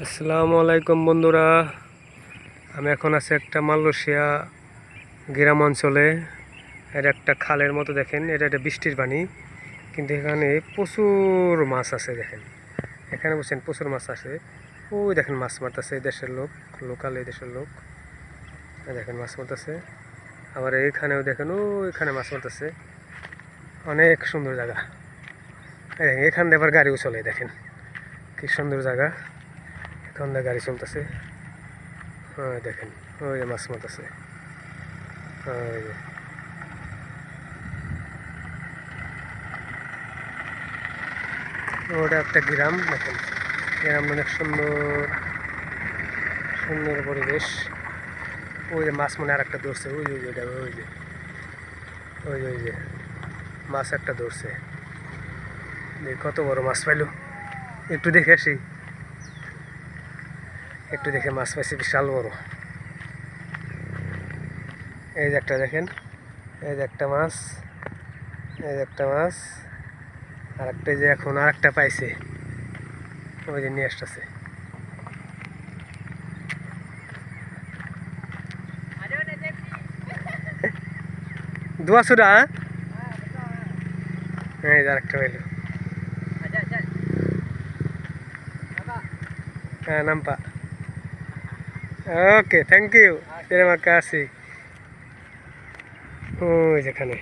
আসসালামু আলাইকুম বন্ধুরা, আমি এখন আছি একটা মালয়েশিয়া গ্রাম অঞ্চলে। এটা একটা খালের মতো, দেখেন এটা একটা বৃষ্টির পানি, কিন্তু এখানে প্রচুর মাছ আছে। দেখেন এখানে বলছেন প্রচুর মাছ আছে। ওই দেখেন মাছ মারতেছে এই দেশের লোক, লোকাল এই দেশের লোক। দেখেন মাছ মারতেছে। আবার এইখানেও দেখেন ওইখানে মাছ মারতেছে। অনেক সুন্দর জায়গা। দেখেন এখান দিয়ে আবার গাড়িও চলে, দেখেন কি সুন্দর জায়গা। এখান দিয়ে গাড়ি চলতেছে। দেখেন ওই যে মাছ মারতেছে। ওই যে ওটা একটা গ্রাম, দেখেন গ্রাম অনেক সুন্দর সুন্দর পরিবেশ। ওই যে মাছ মনে আর একটা ধরছে, ওই যে ওই যে ওই যে ওই যে ওই যে মাছ একটা ধরছে। কত বড় মাছ পাইলো, একটু দেখে আসি। একটু দেখে মাছ পাইছি বিশাল বড়। এই যে একটা দেখেন, এই যে একটা মাছ, এই যে একটা মাছ। আর একটা যে এখন আর একটা পাইছে, ওই যে নিয়ে আসতেছে। দোয়া সুরা, এই যে আরেকটা পাইলো। হ্যাঁ নাম্পা। ওকে, থ্যাংক ইউ। terima kasih। ওই যেখানে